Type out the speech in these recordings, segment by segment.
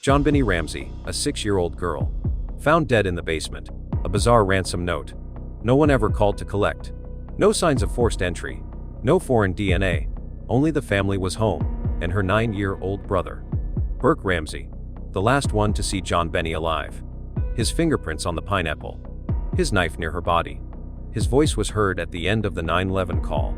JonBenét Ramsey, a 6-year-old girl. Found dead in the basement. A bizarre ransom note. No one ever called to collect. No signs of forced entry. No foreign DNA. Only the family was home, and her 9-year-old brother. Burke Ramsey, the last one to see JonBenét alive. His fingerprints on the pineapple. His knife near her body. His voice was heard at the end of the 9/11 call.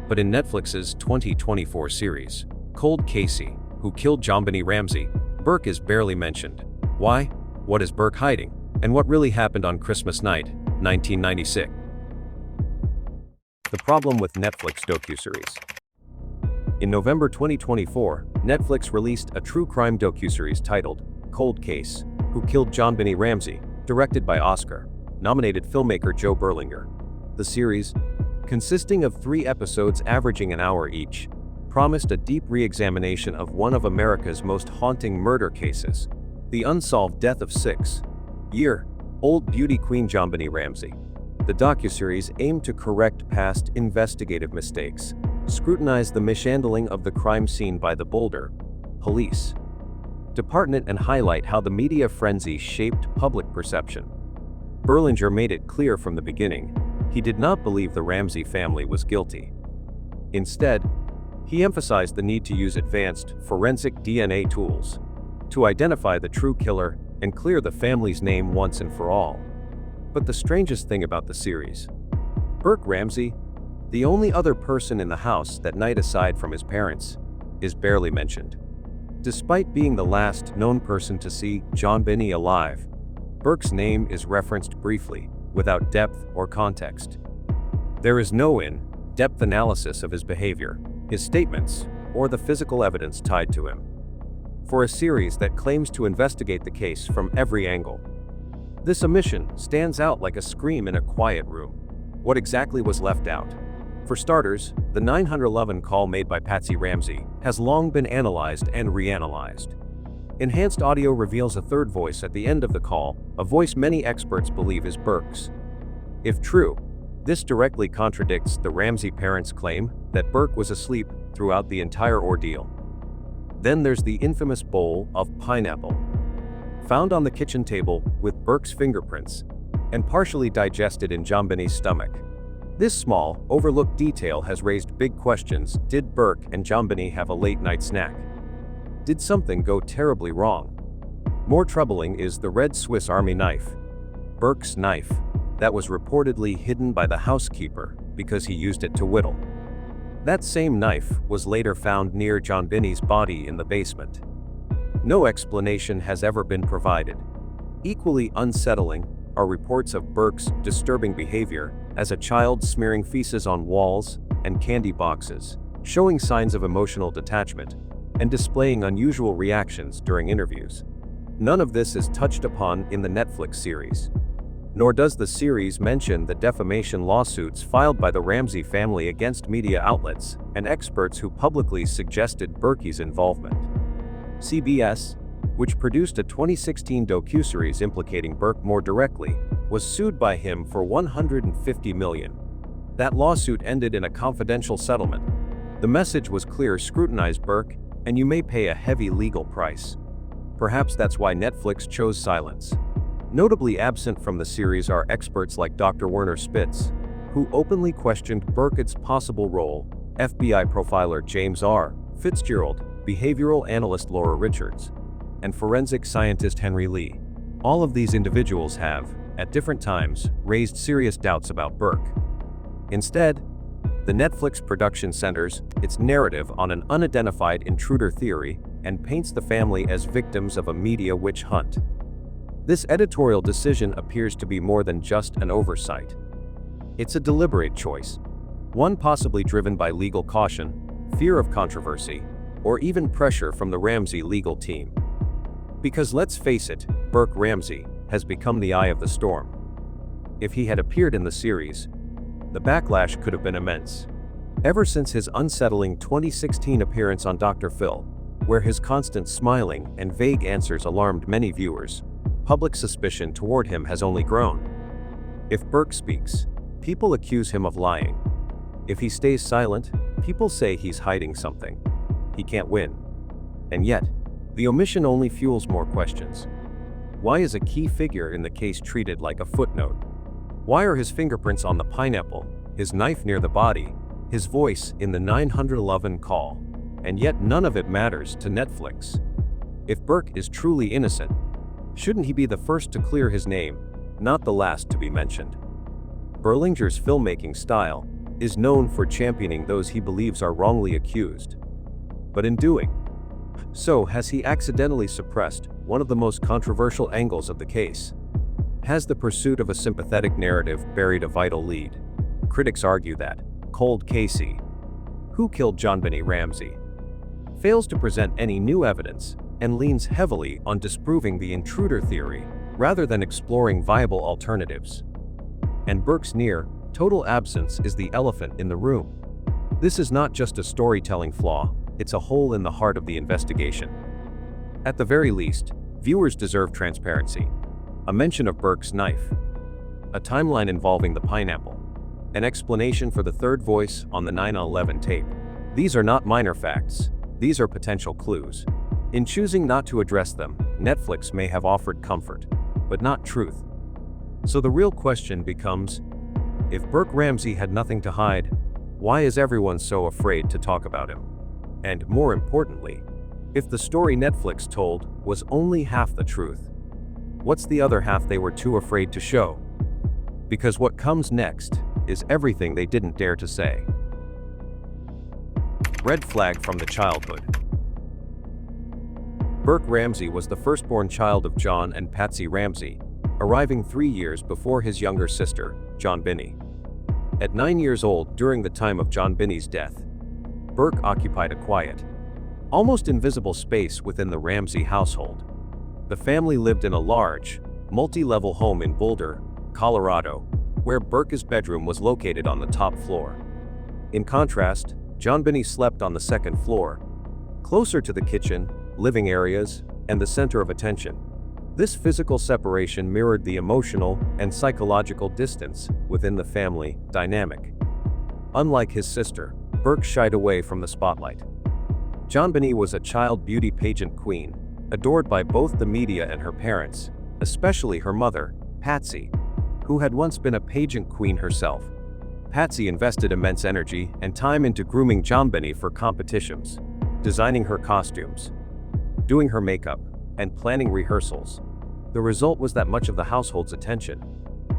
But in Netflix's 2024 series, Killed JonBenét Ramsey, Burke is barely mentioned. Why? What is Burke hiding? And what really happened on Christmas night, 1996? The problem with Netflix docuseries. In November 2024, Netflix released a true crime docuseries titled Cold Case: Who Killed JonBenét Ramsey, directed by Oscar-nominated filmmaker Joe Berlinger. The series, consisting of 3 episodes averaging an hour each, promised a deep re-examination of one of America's most haunting murder cases, the unsolved death of 6-year-old beauty queen JonBenét Ramsey. The docuseries aimed to correct past investigative mistakes, scrutinize the mishandling of the crime scene by the Boulder Police Department, and highlight how the media frenzy shaped public perception. Berlinger made it clear from the beginning, he did not believe the Ramsey family was guilty. Instead, he emphasized the need to use advanced forensic DNA tools to identify the true killer and clear the family's name once and for all. But the strangest thing about the series, Burke Ramsey, the only other person in the house that night aside from his parents, is barely mentioned. Despite being the last known person to see JonBenét alive, Burke's name is referenced briefly, without depth or context. There is no in-depth analysis of his behavior, his statements, or the physical evidence tied to him. For a series that claims to investigate the case from every angle, this omission stands out like a scream in a quiet room. What exactly was left out? For starters, the 9/11 call made by Patsy Ramsey has long been analyzed and reanalyzed. Enhanced audio reveals a third voice at the end of the call, a voice many experts believe is Burke's. If true, this directly contradicts the Ramsey parents' claim that Burke was asleep throughout the entire ordeal. Then there's the infamous bowl of pineapple, found on the kitchen table with Burke's fingerprints, and partially digested in JonBenét's stomach. This small, overlooked detail has raised big questions. Did Burke and JonBenét have a late-night snack? Did something go terribly wrong? More troubling is the red Swiss Army knife, Burke's knife, that was reportedly hidden by the housekeeper because he used it to whittle. That same knife was later found near JonBenét's body in the basement. No explanation has ever been provided. Equally unsettling are reports of Burke's disturbing behavior as a child, smearing feces on walls and candy boxes, showing signs of emotional detachment, and displaying unusual reactions during interviews. None of this is touched upon in the Netflix series. Nor does the series mention the defamation lawsuits filed by the Ramsey family against media outlets and experts who publicly suggested Burke's involvement. CBS, which produced a 2016 docuseries implicating Burke more directly, was sued by him for $150 million. That lawsuit ended in a confidential settlement. The message was clear: scrutinize Burke, and you may pay a heavy legal price. Perhaps that's why Netflix chose silence. Notably absent from the series are experts like Dr. Werner Spitz, who openly questioned Burke's possible role, FBI profiler James R. Fitzgerald, behavioral analyst Laura Richards, and forensic scientist Henry Lee. All of these individuals have, at different times, raised serious doubts about Burke. Instead, the Netflix production centers its narrative on an unidentified intruder theory and paints the family as victims of a media witch hunt. This editorial decision appears to be more than just an oversight. It's a deliberate choice, one possibly driven by legal caution, fear of controversy, or even pressure from the Ramsey legal team. Because let's face it, Burke Ramsey has become the eye of the storm. If he had appeared in the series, the backlash could have been immense. Ever since his unsettling 2016 appearance on Dr. Phil, where his constant smiling and vague answers alarmed many viewers, public suspicion toward him has only grown. If Burke speaks, people accuse him of lying. If he stays silent, people say he's hiding something. He can't win. And yet, The omission only fuels more questions. Why is a key figure in the case treated like a footnote? Why are his fingerprints on the pineapple, his knife near the body, his voice in the 911 call? And yet none of it matters to Netflix. If Burke is truly innocent, shouldn't he be the first to clear his name, not the last to be mentioned? Berlinger's filmmaking style is known for championing those he believes are wrongly accused. But in doing so, has he accidentally suppressed one of the most controversial angles of the case? Has the pursuit of a sympathetic narrative buried a vital lead? Critics argue that Cold Casey, Who Killed JonBenét Ramsey, fails to present any new evidence and leans heavily on disproving the intruder theory rather than exploring viable alternatives. And Burke's near total absence is the elephant in the room. This is not just a storytelling flaw, it's a hole in the heart of the investigation. At the very least, viewers deserve transparency. A mention of Burke's knife, a timeline involving the pineapple, an explanation for the third voice on the 911 tape. These are not minor facts, these are potential clues. In choosing not to address them, Netflix may have offered comfort, but not truth. So the real question becomes, if Burke Ramsey had nothing to hide, why is everyone so afraid to talk about him? And more importantly, if the story Netflix told was only half the truth, what's the other half they were too afraid to show? Because what comes next is everything they didn't dare to say. Red flag from the childhood. Burke Ramsey was the firstborn child of John and Patsy Ramsey, arriving 3 years before his younger sister, JonBenét. At 9 years old, during the time of JonBenét's death, Burke occupied a quiet, almost invisible space within the Ramsey household. The family lived in a large, multi-level home in Boulder, Colorado, where Burke's bedroom was located on the top floor. In contrast, JonBenét slept on the second floor, closer to the kitchen, living areas, and the center of attention. This physical separation mirrored the emotional and psychological distance within the family dynamic. Unlike his sister, Burke shied away from the spotlight. JonBenét was a child beauty pageant queen, adored by both the media and her parents, especially her mother, Patsy, who had once been a pageant queen herself. Patsy invested immense energy and time into grooming JonBenét for competitions, designing her costumes, doing her makeup, and planning rehearsals. The result was that much of the household's attention,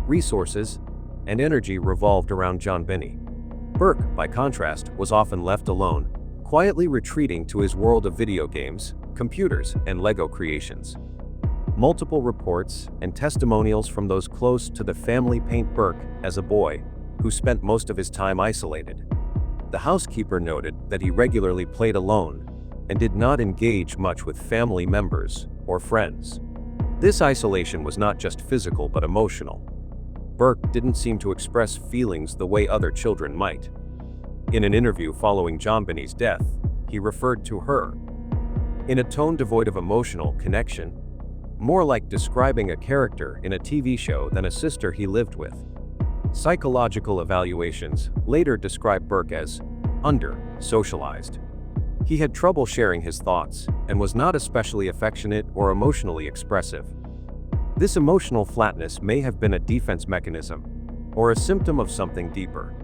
resources, and energy revolved around JonBenét. Burke, by contrast, was often left alone, quietly retreating to his world of video games, computers, and Lego creations. Multiple reports and testimonials from those close to the family paint Burke as a boy who spent most of his time isolated. The housekeeper noted that he regularly played alone and did not engage much with family members or friends. This isolation was not just physical but emotional. Burke didn't seem to express feelings the way other children might. In an interview following JonBenét's death, he referred to her in a tone devoid of emotional connection, more like describing a character in a TV show than a sister he lived with. Psychological evaluations later described Burke as under-socialized. He had trouble sharing his thoughts and was not especially affectionate or emotionally expressive. This emotional flatness may have been a defense mechanism or a symptom of something deeper.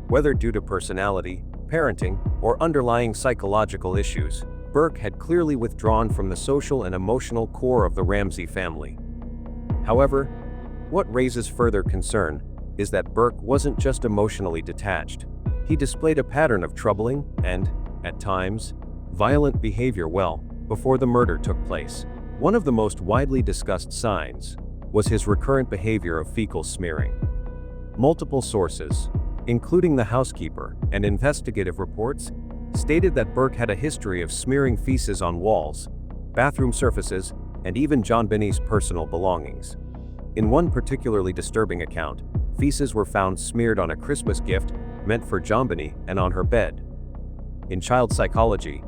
Whether due to personality, parenting, or underlying psychological issues, Burke had clearly withdrawn from the social and emotional core of the Ramsey family. However, what raises further concern is that Burke wasn't just emotionally detached. He displayed a pattern of troubling and, at times, violent behavior well before the murder took place. One of the most widely discussed signs was his recurrent behavior of fecal smearing. Multiple sources, including the housekeeper and investigative reports, stated that Burke had a history of smearing feces on walls, bathroom surfaces, and even JonBenét's personal belongings. In one particularly disturbing account, feces were found smeared on a Christmas gift meant for JonBenét and on her bed. In child psychology,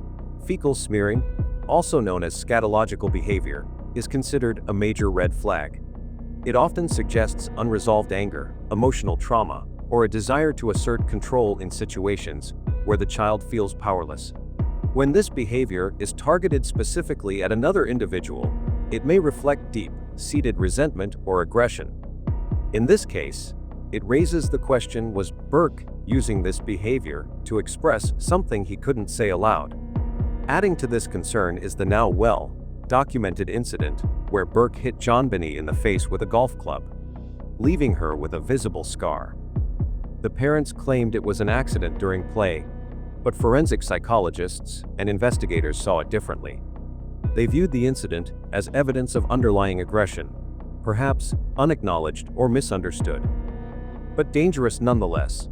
fecal smearing, also known as scatological behavior, is considered a major red flag. It often suggests unresolved anger, emotional trauma, or a desire to assert control in situations where the child feels powerless. When this behavior is targeted specifically at another individual, it may reflect deep-seated resentment or aggression. In this case, it raises the question: was Burke using this behavior to express something he couldn't say aloud? Adding to this concern is the now well-documented incident where Burke hit JonBenét in the face with a golf club, leaving her with a visible scar. The parents claimed it was an accident during play, but forensic psychologists and investigators saw it differently. They viewed the incident as evidence of underlying aggression, perhaps unacknowledged or misunderstood, but dangerous nonetheless.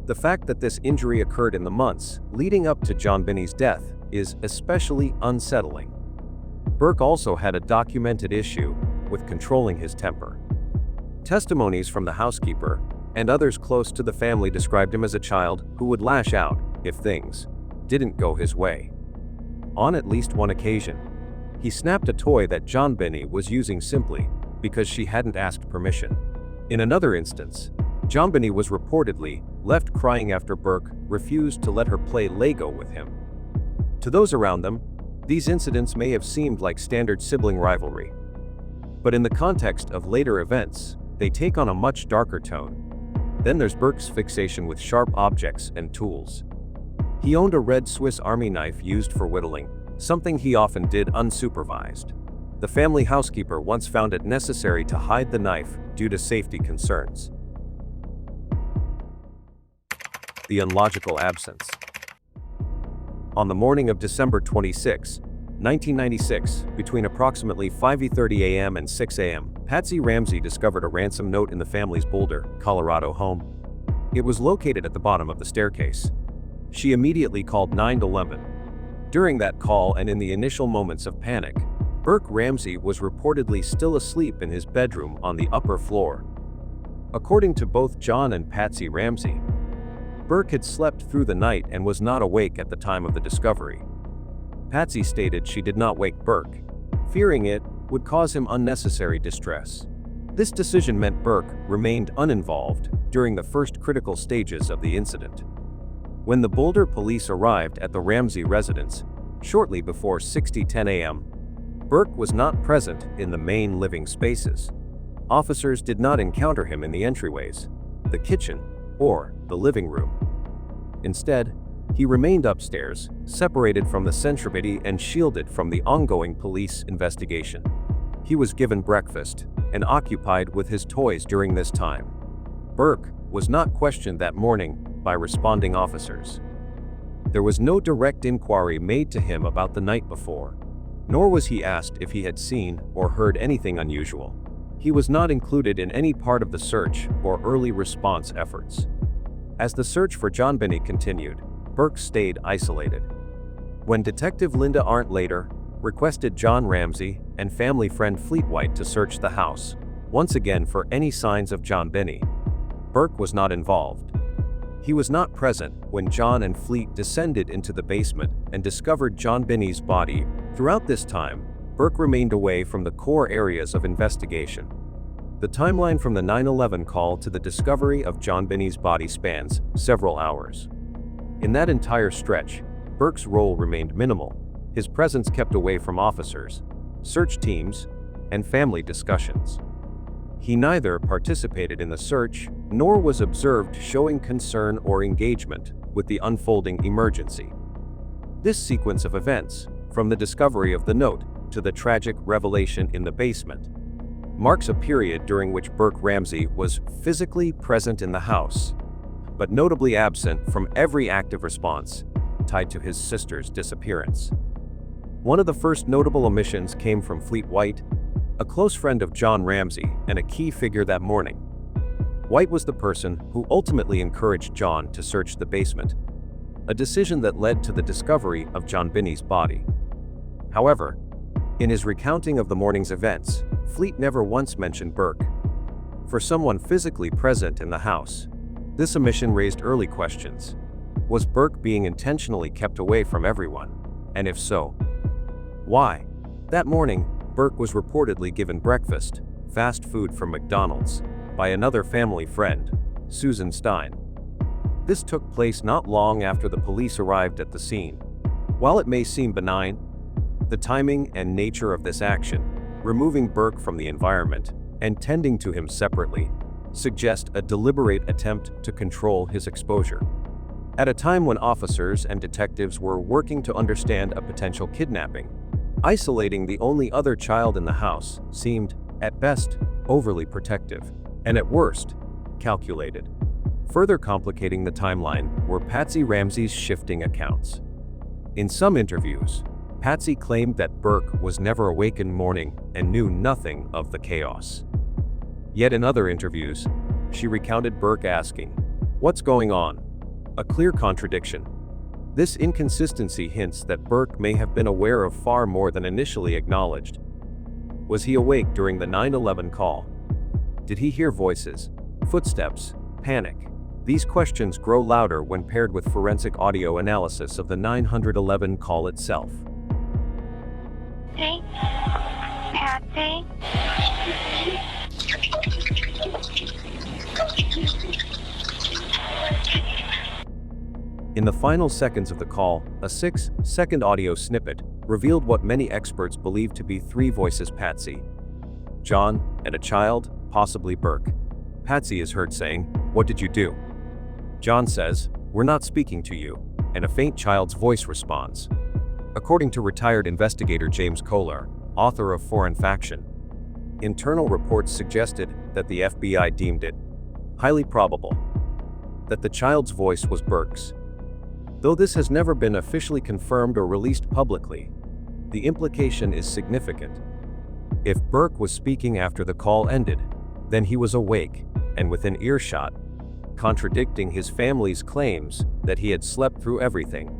The fact that this injury occurred in the months leading up to JonBenét's death is especially unsettling. Burke also had a documented issue with controlling his temper. Testimonies from the housekeeper and others close to the family described him as a child who would lash out if things didn't go his way. On at least one occasion, he snapped a toy that JonBenét was using simply because she hadn't asked permission. In another instance, JonBenét was reportedly left crying after Burke refused to let her play Lego with him. To those around them, these incidents may have seemed like standard sibling rivalry. But in the context of later events, they take on a much darker tone. Then there's Burke's fixation with sharp objects and tools. He owned a red Swiss Army knife used for whittling, something he often did unsupervised. The family housekeeper once found it necessary to hide the knife due to safety concerns. The unlogical absence. On the morning of December 26, 1996, between approximately 5:30 a.m. and 6 a.m., Patsy Ramsey discovered a ransom note in the family's Boulder, Colorado home. It was located at the bottom of the staircase. She immediately called 911. During that call and in the initial moments of panic, Burke Ramsey was reportedly still asleep in his bedroom on the upper floor. According to both John and Patsy Ramsey, Burke had slept through the night and was not awake at the time of the discovery. Patsy stated she did not wake Burke, fearing it would cause him unnecessary distress. This decision meant Burke remained uninvolved during the first critical stages of the incident. When the Boulder police arrived at the Ramsey residence, shortly before 6:10 a.m., Burke was not present in the main living spaces. Officers did not encounter him in the entryways, the kitchen, or the living room. Instead, he remained upstairs, separated from the centrality and shielded from the ongoing police investigation. He was given breakfast and occupied with his toys during this time. Burke was not questioned that morning by responding officers. There was no direct inquiry made to him about the night before, nor was he asked if he had seen or heard anything unusual. He was not included in any part of the search or early response efforts. As the search for JonBenét continued, Burke stayed isolated. When Detective Linda Arndt later requested John Ramsey and family friend Fleet White to search the house, once again for any signs of JonBenét, Burke was not involved. He was not present when John and Fleet descended into the basement and discovered JonBenét's body. Throughout this time, Burke remained away from the core areas of investigation. The timeline from the 911 call to the discovery of JonBenét's body spans several hours. In that entire stretch, Burke's role remained minimal, his presence kept away from officers, search teams, and family discussions. He neither participated in the search nor was observed showing concern or engagement with the unfolding emergency. This sequence of events, from the discovery of the note to the tragic revelation in the basement, marks a period during which Burke Ramsey was physically present in the house, but notably absent from every active response tied to his sister's disappearance. One of the first notable omissions came from Fleet White, a close friend of John Ramsey and a key figure that morning. White was the person who ultimately encouraged John to search the basement, a decision that led to the discovery of JonBenét's body. However, in his recounting of the morning's events, Fleet never once mentioned Burke. For someone physically present in the house, this omission raised early questions. Was Burke being intentionally kept away from everyone? And if so, why? That morning, Burke was reportedly given breakfast, fast food from McDonald's, by another family friend, Susan Stein. This took place not long after the police arrived at the scene. While it may seem benign, the timing and nature of this action, removing Burke from the environment and tending to him separately, suggest a deliberate attempt to control his exposure. At a time when officers and detectives were working to understand a potential kidnapping, isolating the only other child in the house seemed, at best, overly protective, and at worst, calculated. Further complicating the timeline were Patsy Ramsey's shifting accounts. In some interviews, Patsy claimed that Burke was never awake in morning and knew nothing of the chaos. Yet in other interviews, she recounted Burke asking, "What's going on?" A clear contradiction. This inconsistency hints that Burke may have been aware of far more than initially acknowledged. Was he awake during the 9/11 call? Did he hear voices, footsteps, panic? These questions grow louder when paired with forensic audio analysis of the 911 call itself. Patsy? Patsy? In the final seconds of the call, a 6-second audio snippet revealed what many experts believe to be three voices: Patsy, John, and a child, possibly Burke. Patsy is heard saying, "What did you do?" John says, "We're not speaking to you," and a faint child's voice responds. According to retired investigator James Kohler, author of Foreign Faction, internal reports suggested that the FBI deemed it highly probable that the child's voice was Burke's. Though this has never been officially confirmed or released publicly, the implication is significant. If Burke was speaking after the call ended, then he was awake and within earshot, contradicting his family's claims that he had slept through everything.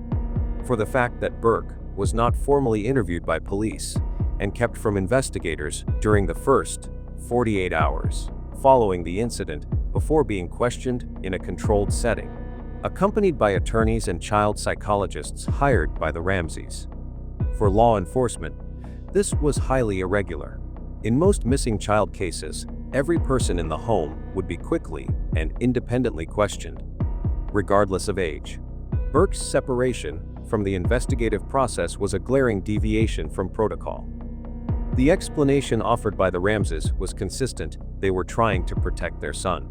For the fact that Burke was not formally interviewed by police and kept from investigators during the first 48 hours following the incident before being questioned in a controlled setting, accompanied by attorneys and child psychologists hired by the Ramseys. For law enforcement, this was highly irregular. In most missing child cases, every person in the home would be quickly and independently questioned, regardless of age. Burke's separation from the investigative process was a glaring deviation from protocol. The explanation offered by the Ramseys was consistent: they were trying to protect their son.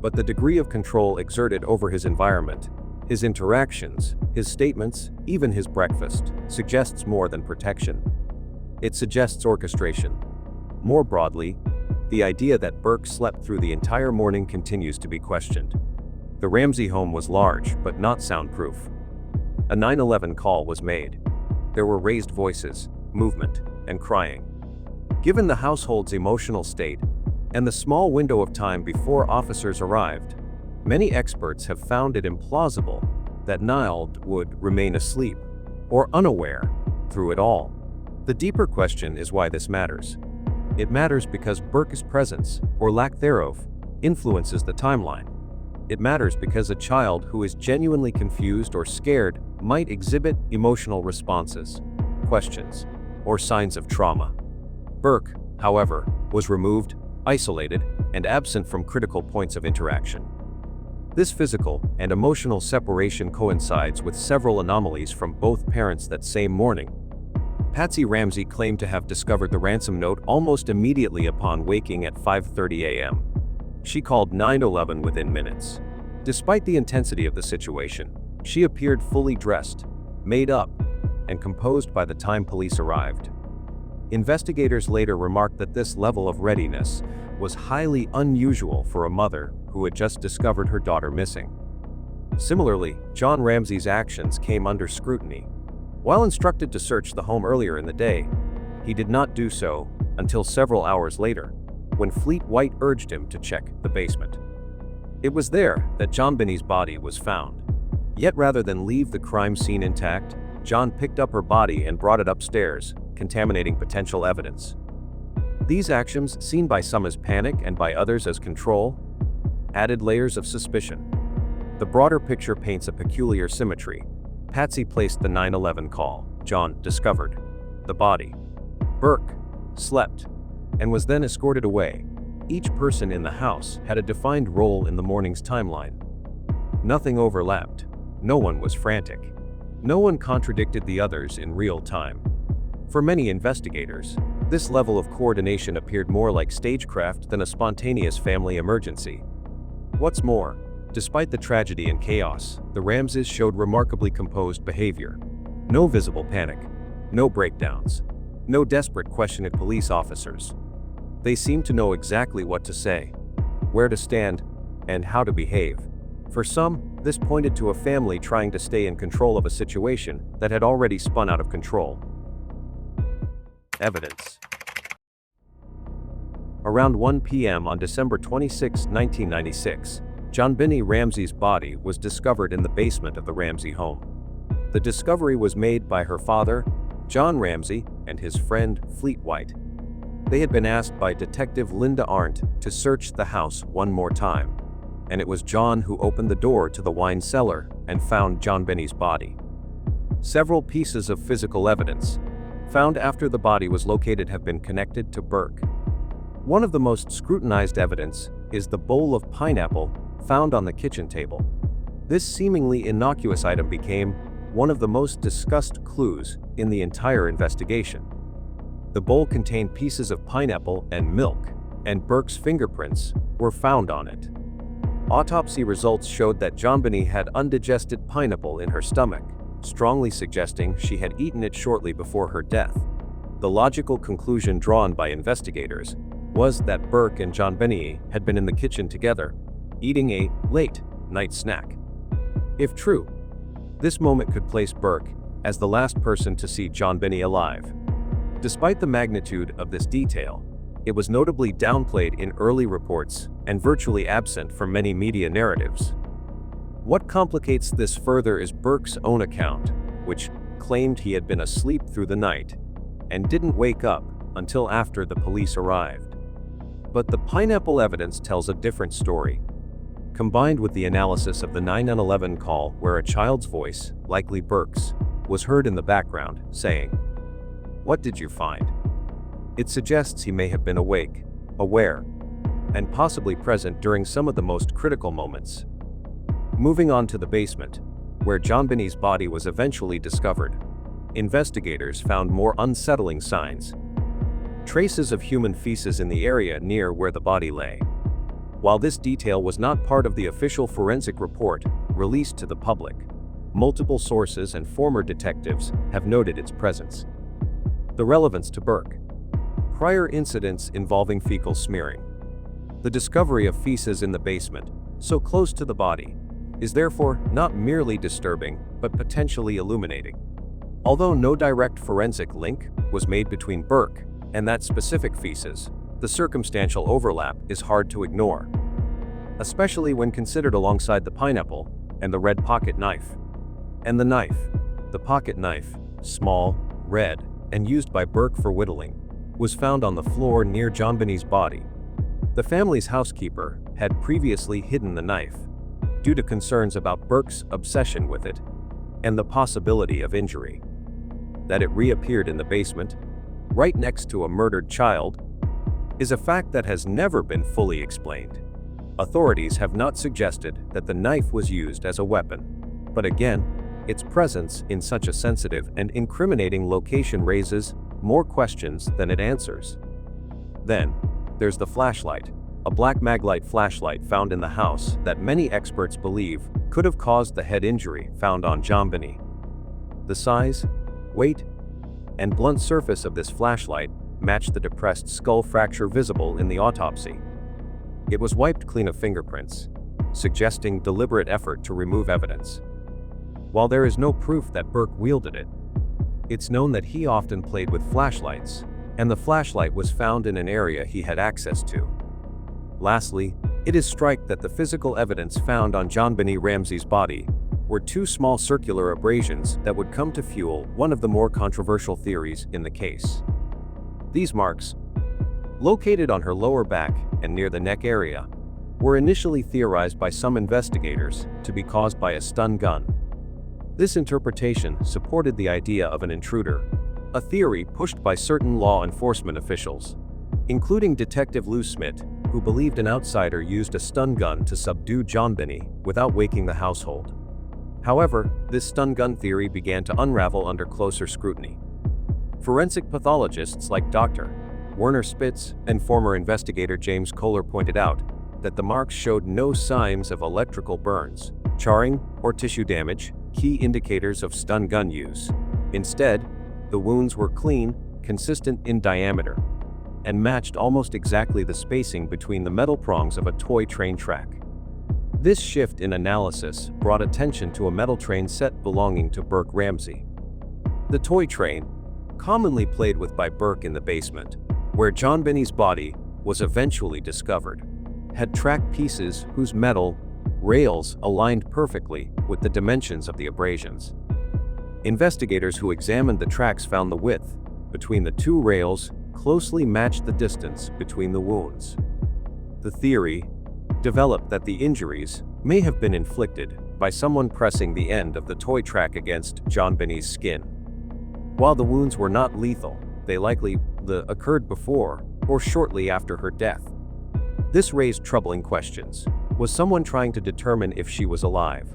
But the degree of control exerted over his environment, his interactions, his statements, even his breakfast, suggests more than protection. It suggests orchestration. More broadly, the idea that Burke slept through the entire morning continues to be questioned. The Ramsey home was large but not soundproof. A 911 call was made. There were raised voices, movement, and crying. Given the household's emotional state and the small window of time before officers arrived, many experts have found it implausible that Niall would remain asleep or unaware through it all. The deeper question is why this matters. It matters because Burke's presence, or lack thereof, influences the timeline. It matters because a child who is genuinely confused or scared might exhibit emotional responses, questions, or signs of trauma. Burke, however, was removed, isolated, and absent from critical points of interaction. This physical and emotional separation coincides with several anomalies from both parents that same morning. Patsy Ramsey claimed to have discovered the ransom note almost immediately upon waking at 5:30 a.m. She called 911 within minutes. Despite the intensity of the situation, she appeared fully dressed, made up, and composed by the time police arrived. Investigators later remarked that this level of readiness was highly unusual for a mother who had just discovered her daughter missing. Similarly, John Ramsey's actions came under scrutiny. While instructed to search the home earlier in the day, he did not do so until several hours later, when Fleet White urged him to check the basement. It was there that JonBenét's body was found. Yet rather than leave the crime scene intact, John picked up her body and brought it upstairs, contaminating potential evidence. These actions, seen by some as panic and by others as control, added layers of suspicion. The broader picture paints a peculiar symmetry. Patsy placed the 911 call. John discovered the body. Burke slept and was then escorted away. Each person in the house had a defined role in the morning's timeline. Nothing overlapped. No one was frantic. No one contradicted the others in real time. For many investigators, this level of coordination appeared more like stagecraft than a spontaneous family emergency. What's more, despite the tragedy and chaos, the Ramseys showed remarkably composed behavior. No visible panic, no breakdowns, no desperate questioning police officers. They seemed to know exactly what to say, where to stand, and how to behave. For some, this pointed to a family trying to stay in control of a situation that had already spun out of control. Evidence. Around 1 p.m. on December 26, 1996, JonBenét Ramsey's body was discovered in the basement of the Ramsey home. The discovery was made by her father, John Ramsey, and his friend, Fleet White. They had been asked by Detective Linda Arndt to search the house one more time, and it was John who opened the door to the wine cellar and found JonBenét's body. Several pieces of physical evidence found after the body was located have been connected to Burke. One of the most scrutinized evidence is the bowl of pineapple found on the kitchen table. This seemingly innocuous item became one of the most discussed clues in the entire investigation. The bowl contained pieces of pineapple and milk, and Burke's fingerprints were found on it. Autopsy results showed that JonBenét had undigested pineapple in her stomach, strongly suggesting she had eaten it shortly before her death. The logical conclusion drawn by investigators was that Burke and JonBenét had been in the kitchen together, eating a late-night snack. If true, this moment could place Burke as the last person to see JonBenét alive. Despite the magnitude of this detail, it was notably downplayed in early reports and virtually absent from many media narratives. What complicates this further is Burke's own account, which claimed he had been asleep through the night and didn't wake up until after the police arrived. But the pineapple evidence tells a different story. Combined with the analysis of the 911 call where a child's voice, likely Burke's, was heard in the background, saying, "What did you find?" It suggests he may have been awake, aware, and possibly present during some of the most critical moments. Moving on to the basement, where JonBenét's body was eventually discovered, investigators found more unsettling signs. Traces of human feces in the area near where the body lay. While this detail was not part of the official forensic report released to the public, multiple sources and former detectives have noted its presence. The relevance to Burke. Prior incidents involving fecal smearing. The discovery of feces in the basement, so close to the body, is therefore not merely disturbing, but potentially illuminating. Although no direct forensic link was made between Burke and that specific feces, the circumstantial overlap is hard to ignore, especially when considered alongside the pineapple and the red pocket knife. And the knife, the pocket knife, small, red, and used by Burke for whittling, was found on the floor near JonBenét's body. The family's housekeeper had previously hidden the knife due to concerns about Burke's obsession with it and the possibility of injury. That it reappeared in the basement, right next to a murdered child, is a fact that has never been fully explained. Authorities have not suggested that the knife was used as a weapon, but again, its presence in such a sensitive and incriminating location raises more questions than it answers. Then, there's the flashlight, a black maglite flashlight found in the house that many experts believe could have caused the head injury found on JonBenét. The size, weight, and blunt surface of this flashlight matched the depressed skull fracture visible in the autopsy. It was wiped clean of fingerprints, suggesting deliberate effort to remove evidence. While there is no proof that Burke wielded it, it's known that he often played with flashlights, and the flashlight was found in an area he had access to. Lastly, it is striking that the physical evidence found on JonBenét Ramsey's body were two small circular abrasions that would come to fuel one of the more controversial theories in the case. These marks, located on her lower back and near the neck area, were initially theorized by some investigators to be caused by a stun gun. This interpretation supported the idea of an intruder, a theory pushed by certain law enforcement officials, including Detective Lou Smith, who believed an outsider used a stun gun to subdue JonBenét without waking the household. However, this stun gun theory began to unravel under closer scrutiny. Forensic pathologists like Dr. Werner Spitz and former investigator James Kohler pointed out that the marks showed no signs of electrical burns, charring, or tissue damage, key indicators of stun gun use. Instead, the wounds were clean, consistent in diameter, and matched almost exactly the spacing between the metal prongs of a toy train track. This shift in analysis brought attention to a metal train set belonging to Burke Ramsey. The toy train, commonly played with by Burke in the basement, where JonBenét's body was eventually discovered, had track pieces whose metal rails aligned perfectly with the dimensions of the abrasions. Investigators who examined the tracks found the width between the two rails closely matched the distance between the wounds. The theory developed that the injuries may have been inflicted by someone pressing the end of the toy track against JonBenét's skin. While the wounds were not lethal, they likely occurred before or shortly after her death. This raised troubling questions. Was someone trying to determine if she was alive?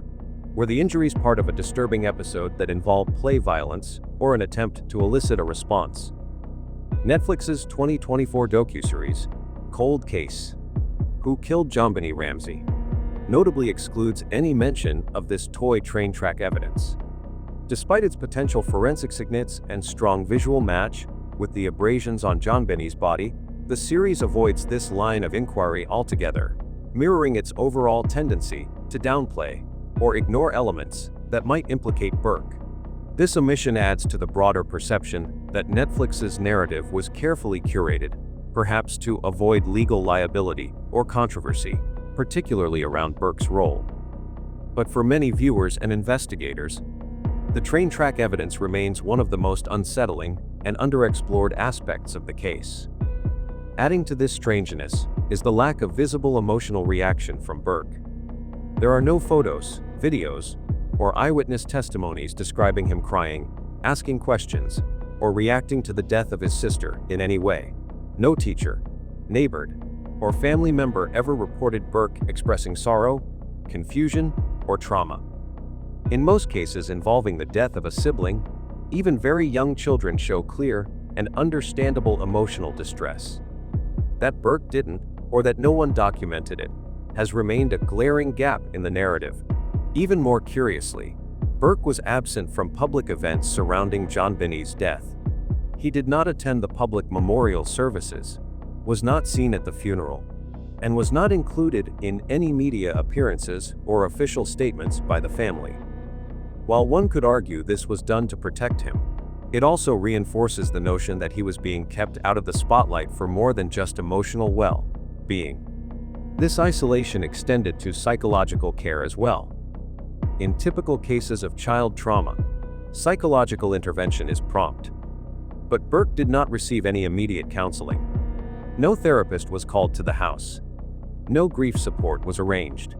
Were the injuries part of a disturbing episode that involved play violence or an attempt to elicit a response? Netflix's 2024 docuseries, Cold Case: Who Killed JonBenét Ramsey, notably excludes any mention of this toy train track evidence. Despite its potential forensic significance and strong visual match with the abrasions on JonBenét's body, the series avoids this line of inquiry altogether, mirroring its overall tendency to downplay or ignore elements that might implicate Burke. This omission adds to the broader perception that Netflix's narrative was carefully curated, perhaps to avoid legal liability or controversy, particularly around Burke's role. But for many viewers and investigators, the train track evidence remains one of the most unsettling and underexplored aspects of the case. Adding to this strangeness is the lack of visible emotional reaction from Burke. There are no photos, videos, or eyewitness testimonies describing him crying, asking questions, or reacting to the death of his sister in any way. No teacher, neighbor, or family member ever reported Burke expressing sorrow, confusion, or trauma. In most cases involving the death of a sibling, even very young children show clear and understandable emotional distress. That Burke didn't, or that no one documented it, has remained a glaring gap in the narrative. Even more curiously, Burke was absent from public events surrounding JonBenét's death. He did not attend the public memorial services, was not seen at the funeral, and was not included in any media appearances or official statements by the family. While one could argue this was done to protect him, it also reinforces the notion that he was being kept out of the spotlight for more than just emotional well-being. This isolation extended to psychological care as well. In typical cases of child trauma, psychological intervention is prompt. But Burke did not receive any immediate counseling. No therapist was called to the house. No grief support was arranged.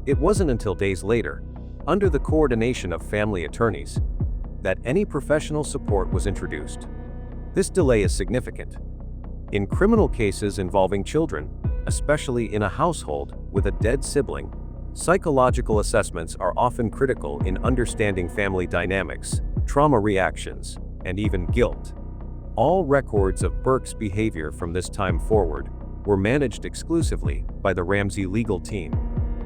It wasn't until days later, under the coordination of family attorneys, that any professional support was introduced. This delay is significant. In criminal cases involving children, especially in a household with a dead sibling, psychological assessments are often critical in understanding family dynamics, trauma reactions, and even guilt. All records of Burke's behavior from this time forward were managed exclusively by the Ramsey legal team.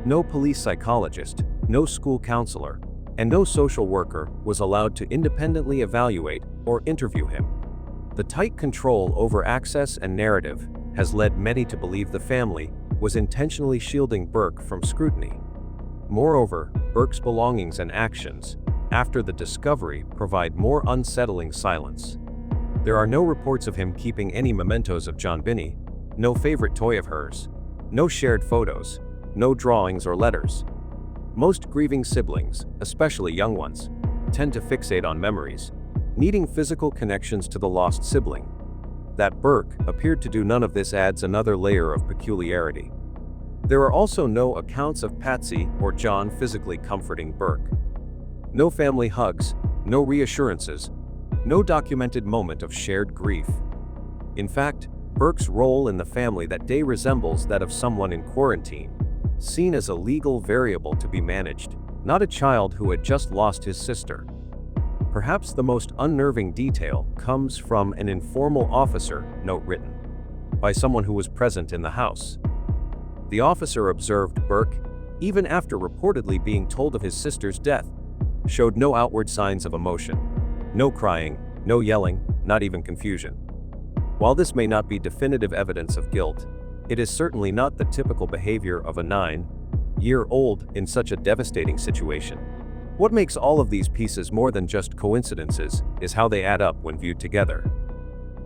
No police psychologist, no school counselor, and no social worker was allowed to independently evaluate or interview him. The tight control over access and narrative has led many to believe the family was intentionally shielding Burke from scrutiny. Moreover, Burke's belongings and actions after the discovery provide more unsettling silence. There are no reports of him keeping any mementos of JonBenét, no favorite toy of hers, no shared photos, no drawings or letters. Most grieving siblings, especially young ones, tend to fixate on memories, needing physical connections to the lost sibling. That Burke appeared to do none of this adds another layer of peculiarity. There are also no accounts of Patsy or John physically comforting Burke. No family hugs, no reassurances, no documented moment of shared grief. In fact, Burke's role in the family that day resembles that of someone in quarantine, seen as a legal variable to be managed. not a child who had just lost his sister. Perhaps the most unnerving detail comes from an informal officer note written by someone who was present in the house. The officer observed Burke, even after reportedly being told of his sister's death, showed no outward signs of emotion. No crying, no yelling, not even confusion. While this may not be definitive evidence of guilt, it is certainly not the typical behavior of a 9-year-old in such a devastating situation. What makes all of these pieces more than just coincidences is how they add up when viewed together.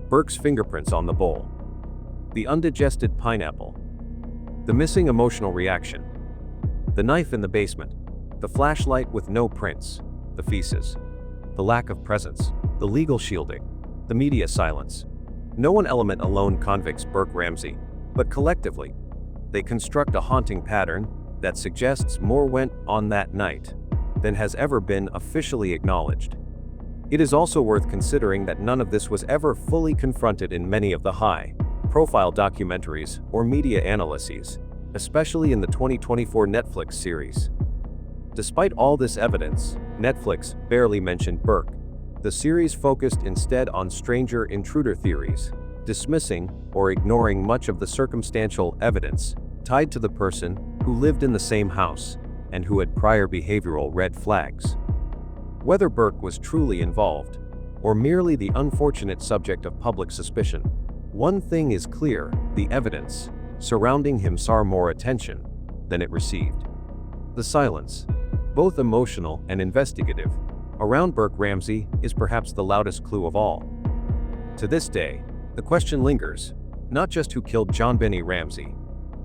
Burke's fingerprints on the bowl. The undigested pineapple. The missing emotional reaction. The knife in the basement. The flashlight with no prints. The feces. The lack of presence. The legal shielding. The media silence. No one element alone convicts Burke Ramsey, but collectively, they construct a haunting pattern that suggests more went on that night than has ever been officially acknowledged. It is also worth considering that none of this was ever fully confronted in many of the high-profile documentaries or media analyses, especially in the 2024 Netflix series. Despite all this evidence, Netflix barely mentioned Burke. The series focused instead on stranger intruder theories, dismissing or ignoring much of the circumstantial evidence tied to the person who lived in the same house and who had prior behavioral red flags. Whether Burke was truly involved, or merely the unfortunate subject of public suspicion, one thing is clear: the evidence surrounding him saw more attention than it received. The silence, both emotional and investigative, around Burke Ramsey is perhaps the loudest clue of all. To this day, the question lingers, not just who killed JonBenét Ramsey,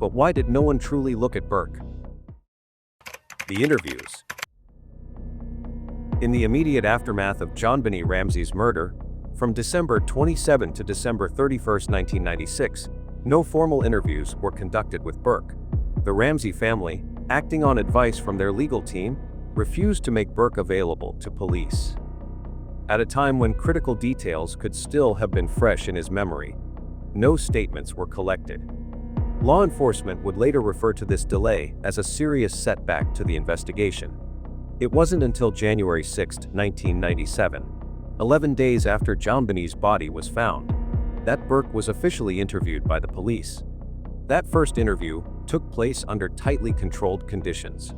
but why did no one truly look at Burke? The interviews. In the immediate aftermath of JonBenét Ramsey's murder, from December 27 to December 31, 1996, no formal interviews were conducted with Burke. The Ramsey family, acting on advice from their legal team, refused to make Burke available to police. At a time when critical details could still have been fresh in his memory, no statements were collected. Law enforcement would later refer to this delay as a serious setback to the investigation. It wasn't until January 6, 1997, 11 days after JonBenét's body was found, that Burke was officially interviewed by the police. That first interview took place under tightly controlled conditions.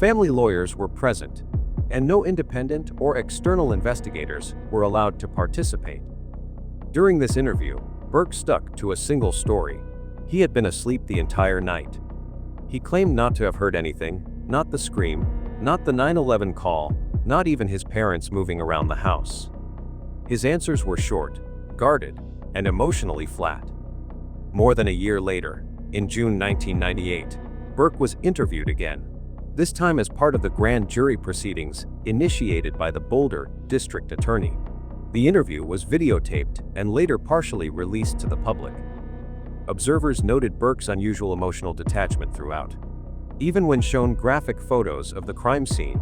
Family lawyers were present, and no independent or external investigators were allowed to participate. During this interview, Burke stuck to a single story. He had been asleep the entire night. He claimed not to have heard anything, not the scream, not the 911 call, not even his parents moving around the house. His answers were short, guarded, and emotionally flat. More than a year later, in June 1998, Burke was interviewed again, this time as part of the grand jury proceedings initiated by the Boulder District Attorney. The interview was videotaped and later partially released to the public. Observers noted Burke's unusual emotional detachment throughout. Even when shown graphic photos of the crime scene,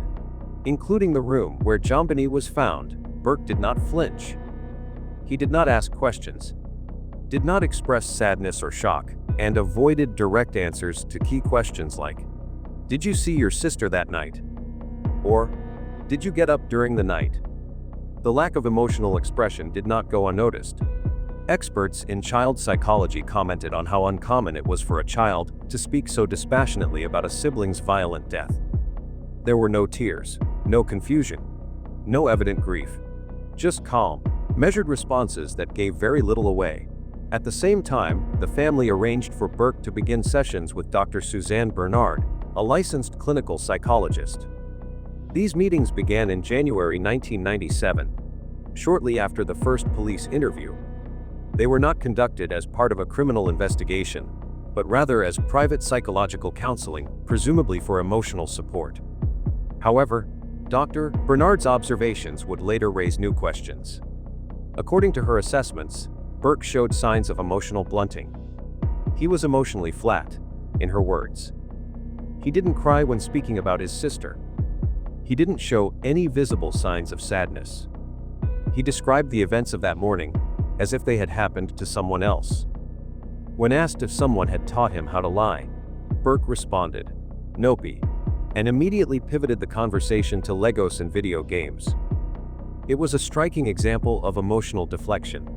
including the room where JonBenét was found, Burke did not flinch. He did not ask questions, did not express sadness or shock, and avoided direct answers to key questions like, "Did you see your sister that night?" Or, "Did you get up during the night?" The lack of emotional expression did not go unnoticed. Experts in child psychology commented on how uncommon it was for a child to speak so dispassionately about a sibling's violent death. There were no tears, no confusion, no evident grief, just calm, measured responses that gave very little away. At the same time, the family arranged for Burke to begin sessions with Dr. Suzanne Bernard, a licensed clinical psychologist. These meetings began in January 1997, shortly after the first police interview. They were not conducted as part of a criminal investigation, but rather as private psychological counseling, presumably for emotional support. However, Dr. Bernard's observations would later raise new questions. According to her assessments, Burke showed signs of emotional blunting. He was emotionally flat, in her words. He didn't cry when speaking about his sister. He didn't show any visible signs of sadness. He described the events of that morning as if they had happened to someone else. When asked if someone had taught him how to lie, Burke responded, "Nope. and immediately pivoted the conversation to Legos and video games. It was a striking example of emotional deflection.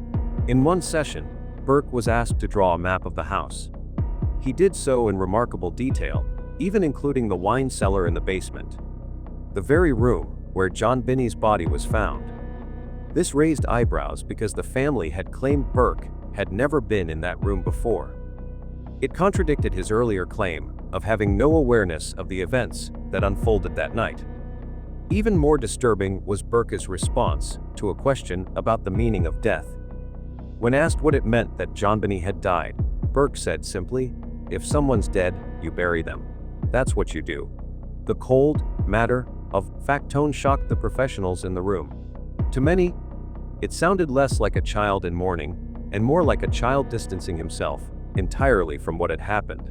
In one session, Burke was asked to draw a map of the house. He did so in remarkable detail, even including the wine cellar in the basement, the very room where JonBenét's body was found. This raised eyebrows because the family had claimed Burke had never been in that room before. It contradicted his earlier claim of having no awareness of the events that unfolded that night. Even more disturbing was Burke's response to a question about the meaning of death. When asked what it meant that JonBenet had died, Burke said simply, "If someone's dead, you bury them. That's what you do." The cold, matter-of-fact tone shocked the professionals in the room. To many, it sounded less like a child in mourning, and more like a child distancing himself entirely from what had happened.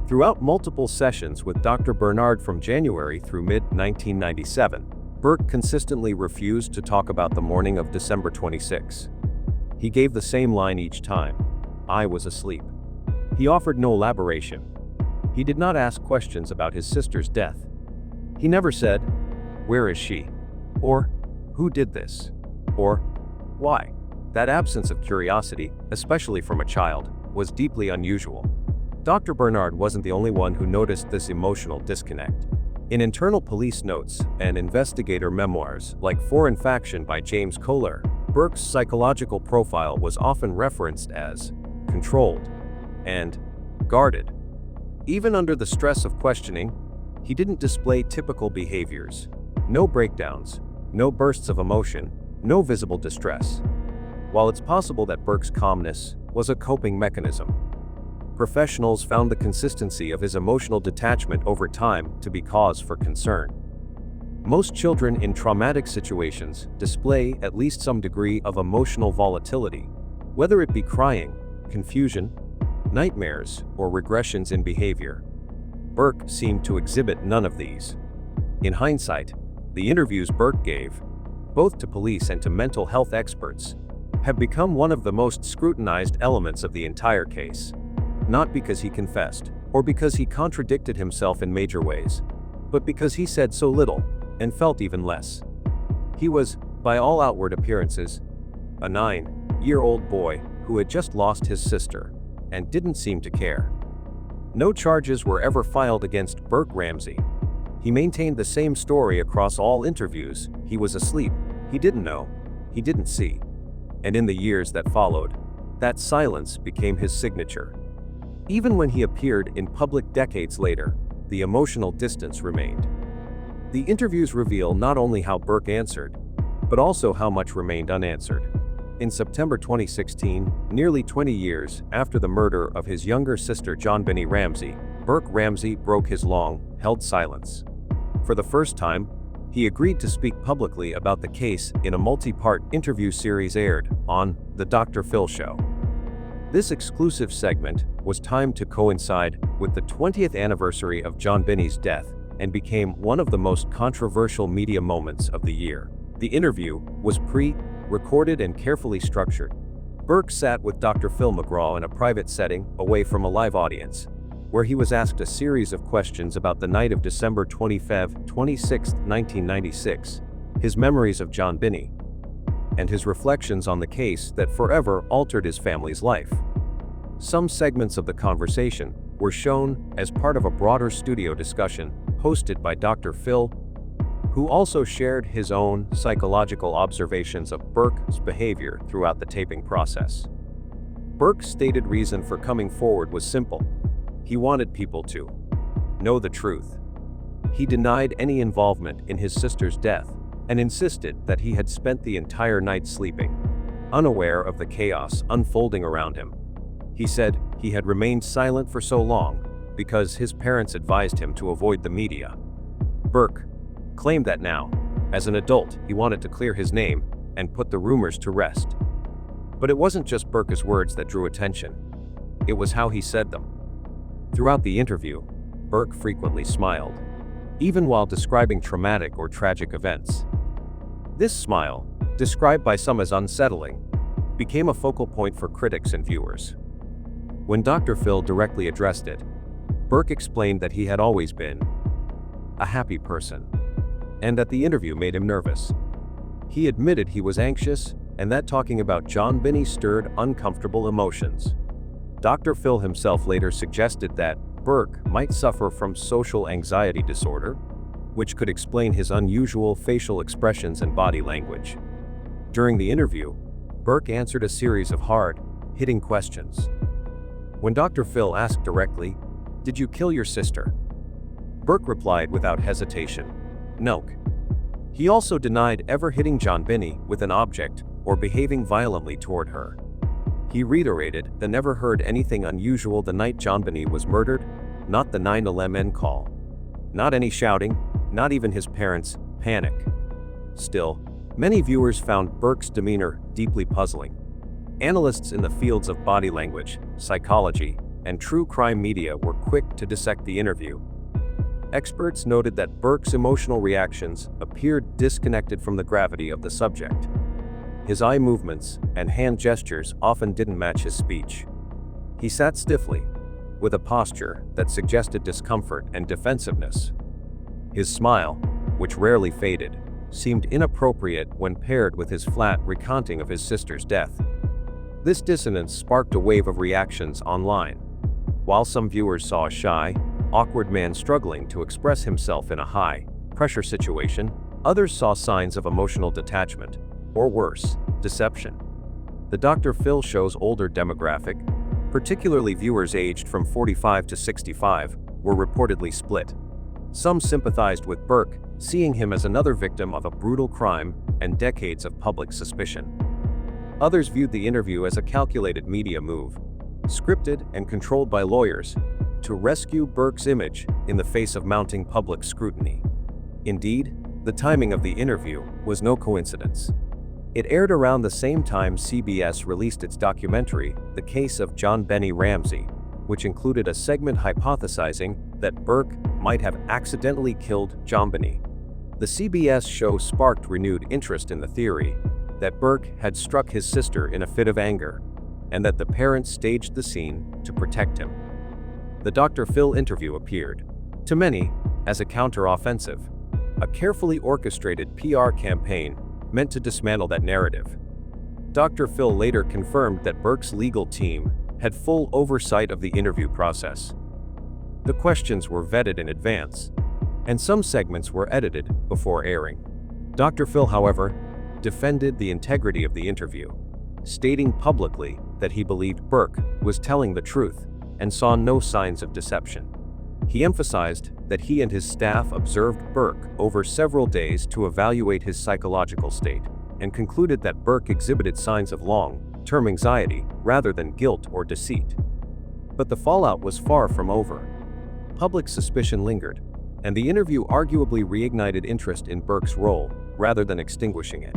Throughout multiple sessions with Dr. Bernard from January through mid-1997, Burke consistently refused to talk about the morning of December 26. He gave the same line each time: "I was asleep." He offered no elaboration. He did not ask questions about his sister's death. He never said, "Where is she?" or "Who did this?" or "Why?" That absence of curiosity, especially from a child, was deeply unusual. Dr. Bernard wasn't the only one who noticed this emotional disconnect. In internal police notes and investigator memoirs like Foreign Faction by James Kohler, Burke's psychological profile was often referenced as controlled and guarded. Even under the stress of questioning, he didn't display typical behaviors. No breakdowns, no bursts of emotion, no visible distress. While it's possible that Burke's calmness was a coping mechanism, professionals found the consistency of his emotional detachment over time to be cause for concern. Most children in traumatic situations display at least some degree of emotional volatility, whether it be crying, confusion, nightmares, or regressions in behavior. Burke seemed to exhibit none of these. In hindsight, the interviews Burke gave, both to police and to mental health experts, have become one of the most scrutinized elements of the entire case. Not because he confessed, or because he contradicted himself in major ways, but because he said so little, and felt even less. He was, by all outward appearances, a 9-year-old boy who had just lost his sister, and didn't seem to care. No charges were ever filed against Burke Ramsey. He maintained the same story across all interviews: he was asleep, he didn't know, he didn't see. And in the years that followed, that silence became his signature. Even when he appeared in public decades later, the emotional distance remained. The interviews reveal not only how Burke answered, but also how much remained unanswered. In September 2016, nearly 20 years after the murder of his younger sister JonBenét Ramsey, Burke Ramsey broke his long-held silence. For the first time, he agreed to speak publicly about the case in a multi-part interview series aired on The Dr. Phil Show. This exclusive segment was timed to coincide with the 20th anniversary of JonBenét's death and became one of the most controversial media moments of the year. The interview was pre-recorded and carefully structured. Burke sat with Dr. Phil McGraw in a private setting away from a live audience, where he was asked a series of questions about the night of December 26, 1996, his memories of JonBenet, and his reflections on the case that forever altered his family's life. Some segments of the conversation were shown as part of a broader studio discussion hosted by Dr. Phil, who also shared his own psychological observations of Burke's behavior throughout the taping process. Burke's stated reason for coming forward was simple: he wanted people to know the truth. He denied any involvement in his sister's death and insisted that he had spent the entire night sleeping, unaware of the chaos unfolding around him. He said he had remained silent for so long because his parents advised him to avoid the media. Burke claimed that now, as an adult, he wanted to clear his name and put the rumors to rest. But it wasn't just Burke's words that drew attention. It was how he said them. Throughout the interview, Burke frequently smiled, even while describing traumatic or tragic events. This smile, described by some as unsettling, became a focal point for critics and viewers. When Dr. Phil directly addressed it, Burke explained that he had always been a happy person. And that the interview made him nervous. He admitted he was anxious, and that talking about JonBenét stirred uncomfortable emotions. Dr. Phil himself later suggested that Burke might suffer from social anxiety disorder, which could explain his unusual facial expressions and body language. During the interview, Burke answered a series of hard-hitting questions. When Dr. Phil asked directly, "Did you kill your sister?" Burke replied without hesitation, "No." He also denied ever hitting JonBenét with an object or behaving violently toward her. He reiterated that never heard anything unusual the night JonBenét was murdered, not the 911 call. Not any shouting, not even his parents' panic. Still, many viewers found Burke's demeanor deeply puzzling. Analysts in the fields of body language, psychology, and true crime media were quick to dissect the interview. Experts noted that Burke's emotional reactions appeared disconnected from the gravity of the subject. His eye movements and hand gestures often didn't match his speech. He sat stiffly, with a posture that suggested discomfort and defensiveness. His smile, which rarely faded, seemed inappropriate when paired with his flat recounting of his sister's death. This dissonance sparked a wave of reactions online. While some viewers saw a shy, awkward man struggling to express himself in a high-pressure situation, others saw signs of emotional detachment, or worse, deception. The Dr. Phil show's older demographic, particularly viewers aged from 45 to 65, were reportedly split. Some sympathized with Burke, seeing him as another victim of a brutal crime and decades of public suspicion. Others viewed the interview as a calculated media move, scripted and controlled by lawyers, to rescue Burke's image in the face of mounting public scrutiny. Indeed, the timing of the interview was no coincidence. It aired around the same time CBS released its documentary, The Case of JonBenét Ramsey, which included a segment hypothesizing that Burke might have accidentally killed JonBenét. The CBS show sparked renewed interest in the theory that Burke had struck his sister in a fit of anger, and that the parents staged the scene to protect him. The Dr. Phil interview appeared, to many, as a counter-offensive, a carefully orchestrated PR campaign meant to dismantle that narrative. Dr. Phil later confirmed that Burke's legal team had full oversight of the interview process. The questions were vetted in advance, and some segments were edited before airing. Dr. Phil, however, defended the integrity of the interview, stating publicly that he believed Burke was telling the truth and saw no signs of deception. He emphasized that he and his staff observed Burke over several days to evaluate his psychological state, and concluded that Burke exhibited signs of long-term anxiety rather than guilt or deceit. But the fallout was far from over. Public suspicion lingered, and the interview arguably reignited interest in Burke's role rather than extinguishing it.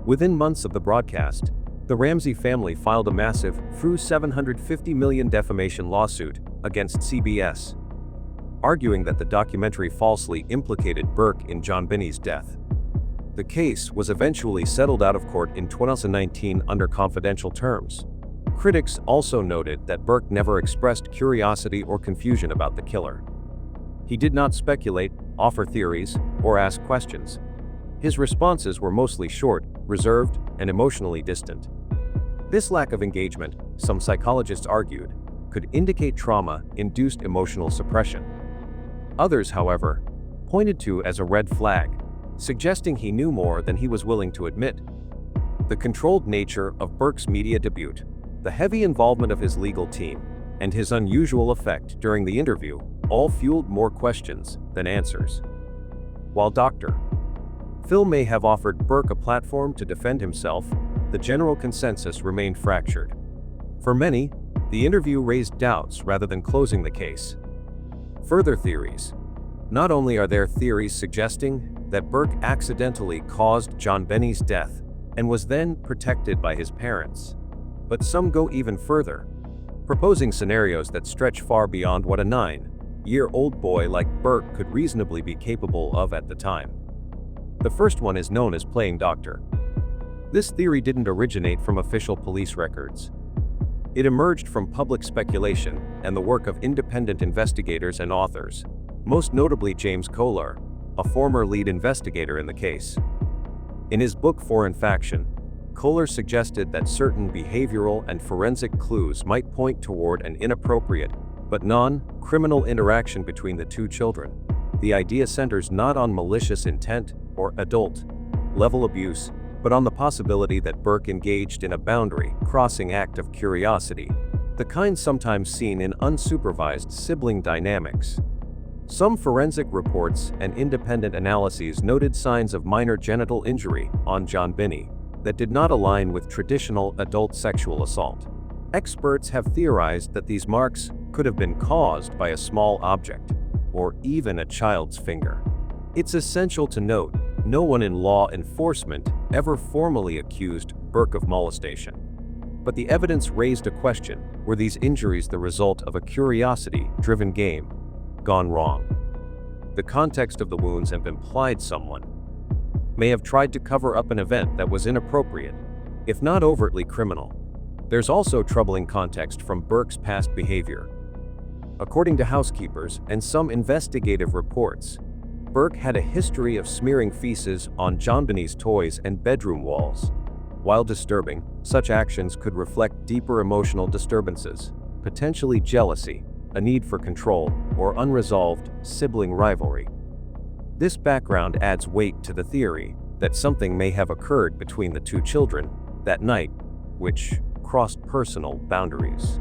Within months of the broadcast, the Ramsey family filed a massive, $750 million defamation lawsuit against CBS, arguing that the documentary falsely implicated Burke in JonBenét's death. The case was eventually settled out of court in 2019 under confidential terms. Critics also noted that Burke never expressed curiosity or confusion about the killer. He did not speculate, offer theories, or ask questions. His responses were mostly short, reserved, and emotionally distant. This lack of engagement, some psychologists argued, could indicate trauma-induced emotional suppression. Others, however, pointed to as a red flag, suggesting he knew more than he was willing to admit. The controlled nature of Burke's media debut, the heavy involvement of his legal team, and his unusual effect during the interview all fueled more questions than answers. While Dr. Phil may have offered Burke a platform to defend himself, the general consensus remained fractured. For many, the interview raised doubts rather than closing the case. Further theories. Not only are there theories suggesting that Burke accidentally caused JonBenét's death and was then protected by his parents, but some go even further, proposing scenarios that stretch far beyond what a 9-year-old boy like Burke could reasonably be capable of at the time. The first one is known as playing doctor. This theory didn't originate from official police records. It emerged from public speculation and the work of independent investigators and authors, most notably James Kohler, a former lead investigator in the case. In his book Foreign Faction, Kohler suggested that certain behavioral and forensic clues might point toward an inappropriate, but non-criminal interaction between the two children. The idea centers not on malicious intent or adult-level abuse, but on the possibility that Burke engaged in a boundary-crossing act of curiosity, the kind sometimes seen in unsupervised sibling dynamics. Some forensic reports and independent analyses noted signs of minor genital injury on JonBenét that did not align with traditional adult sexual assault. Experts have theorized that these marks could have been caused by a small object, or even a child's finger. It's essential to note, no one in law enforcement ever formally accused Burke of molestation. But the evidence raised a question: were these injuries the result of a curiosity-driven game gone wrong? The context of the wounds implied someone may have tried to cover up an event that was inappropriate, if not overtly criminal. There's also troubling context from Burke's past behavior. According to housekeepers and some investigative reports, Burke had a history of smearing feces on JonBenét's toys and bedroom walls. While disturbing, such actions could reflect deeper emotional disturbances, potentially jealousy, a need for control, or unresolved sibling rivalry. This background adds weight to the theory that something may have occurred between the two children that night, which crossed personal boundaries.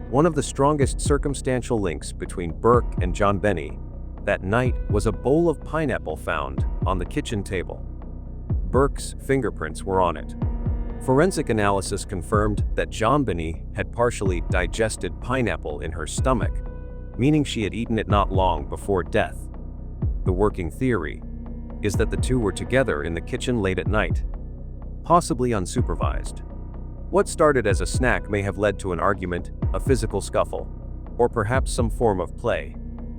One of the strongest circumstantial links between Burke and JonBenét that night was a bowl of pineapple found on the kitchen table. Burke's fingerprints were on it. Forensic analysis confirmed that JonBenét had partially digested pineapple in her stomach, meaning she had eaten it not long before death. The working theory is that the two were together in the kitchen late at night, possibly unsupervised. What started as a snack may have led to an argument, a physical scuffle, or perhaps some form of play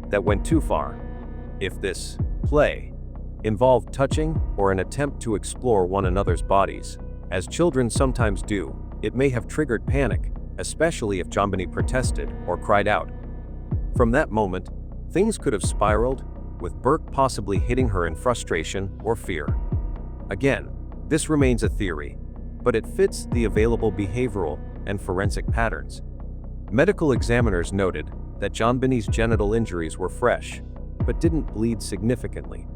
that went too far. If this play involved touching or an attempt to explore one another's bodies, as children sometimes do, it may have triggered panic, especially if JonBenét protested or cried out. From that moment, things could have spiraled, with Burke possibly hitting her in frustration or fear. Again, this remains a theory, but it fits the available behavioral and forensic patterns. Medical examiners noted that JonBenét's genital injuries were fresh, but didn't bleed significantly.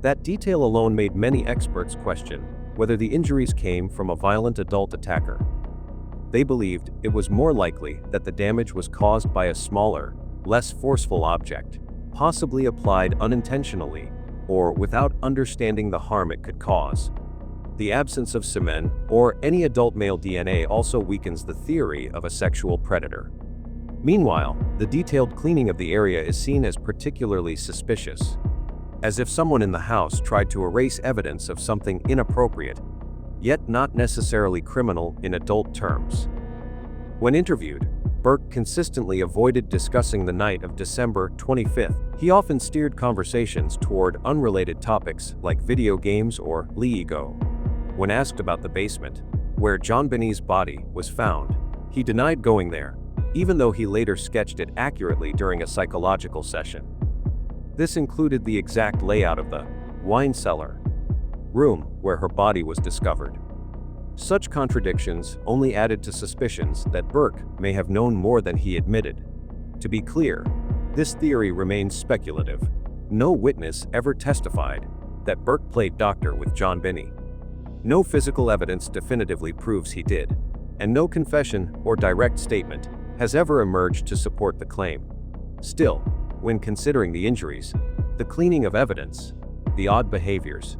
That detail alone made many experts question whether the injuries came from a violent adult attacker. They believed it was more likely that the damage was caused by a smaller, less forceful object, possibly applied unintentionally or without understanding the harm it could cause. The absence of semen or any adult male DNA also weakens the theory of a sexual predator. Meanwhile, the detailed cleaning of the area is seen as particularly suspicious, as if someone in the house tried to erase evidence of something inappropriate, yet not necessarily criminal in adult terms. When interviewed, Burke consistently avoided discussing the night of December 25th. He often steered conversations toward unrelated topics like video games or Lego. When asked about the basement, where JonBenét's body was found, he denied going there, even though he later sketched it accurately during a psychological session. This included the exact layout of the wine cellar room where her body was discovered. Such contradictions only added to suspicions that Burke may have known more than he admitted. To be clear, this theory remains speculative. No witness ever testified that Burke played doctor with JonBenét. No physical evidence definitively proves he did, and no confession or direct statement has ever emerged to support the claim. Still, when considering the injuries, the cleaning of evidence, the odd behaviors,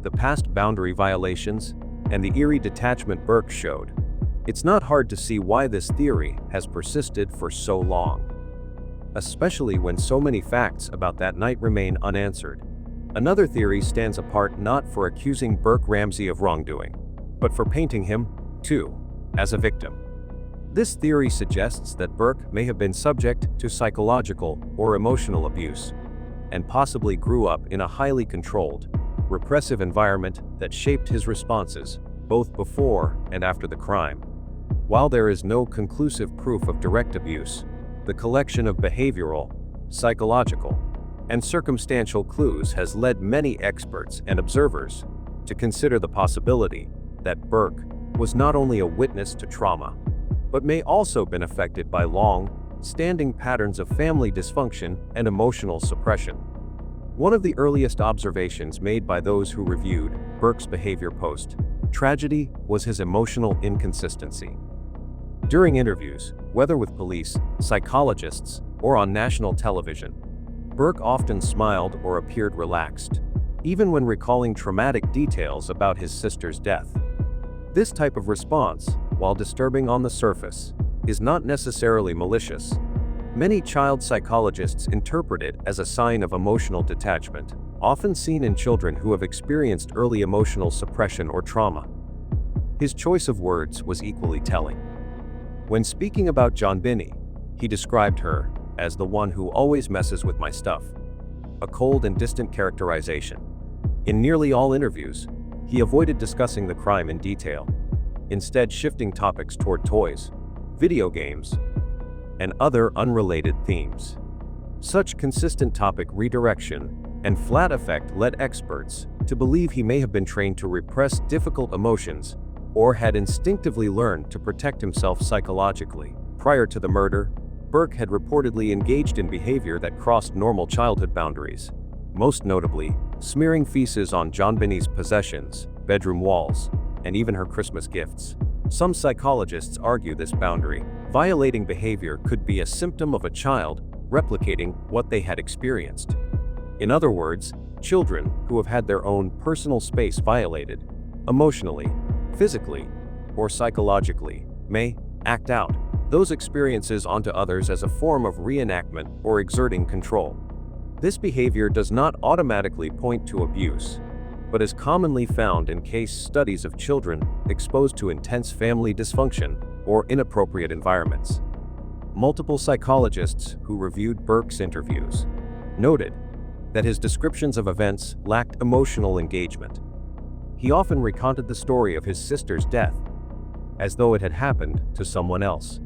the past boundary violations, and the eerie detachment Burke showed, it's not hard to see why this theory has persisted for so long. Especially when so many facts about that night remain unanswered. Another theory stands apart not for accusing Burke Ramsey of wrongdoing, but for painting him, too, as a victim. This theory suggests that Burke may have been subject to psychological or emotional abuse, and possibly grew up in a highly controlled, repressive environment that shaped his responses, both before and after the crime. While there is no conclusive proof of direct abuse, the collection of behavioral psychological, and circumstantial clues has led many experts and observers to consider the possibility that Burke was not only a witness to trauma, but may also have been affected by long-standing patterns of family dysfunction and emotional suppression. One of the earliest observations made by those who reviewed Burke's behavior post-tragedy was his emotional inconsistency. During interviews, whether with police, psychologists, or on national television, Burke often smiled or appeared relaxed, even when recalling traumatic details about his sister's death. This type of response, while disturbing on the surface, is not necessarily malicious. Many child psychologists interpret it as a sign of emotional detachment, often seen in children who have experienced early emotional suppression or trauma. His choice of words was equally telling. When speaking about JonBenét, he described her as the one who always messes with my stuff, a cold and distant characterization. In nearly all interviews, he avoided discussing the crime in detail, instead shifting topics toward toys, video games, and other unrelated themes. Such consistent topic redirection and flat effect led experts to believe he may have been trained to repress difficult emotions or had instinctively learned to protect himself psychologically. Prior to the murder, Burke had reportedly engaged in behavior that crossed normal childhood boundaries, most notably smearing feces on JonBenét's possessions, bedroom walls, and even her Christmas gifts. Some psychologists argue this boundary violating behavior could be a symptom of a child replicating what they had experienced. In other words, children who have had their own personal space violated, emotionally, physically, or psychologically, may act out those experiences onto others as a form of reenactment or exerting control. This behavior does not automatically point to abuse, but is commonly found in case studies of children exposed to intense family dysfunction or inappropriate environments. Multiple psychologists who reviewed Burke's interviews noted that his descriptions of events lacked emotional engagement. He often recounted the story of his sister's death as though it had happened to someone else.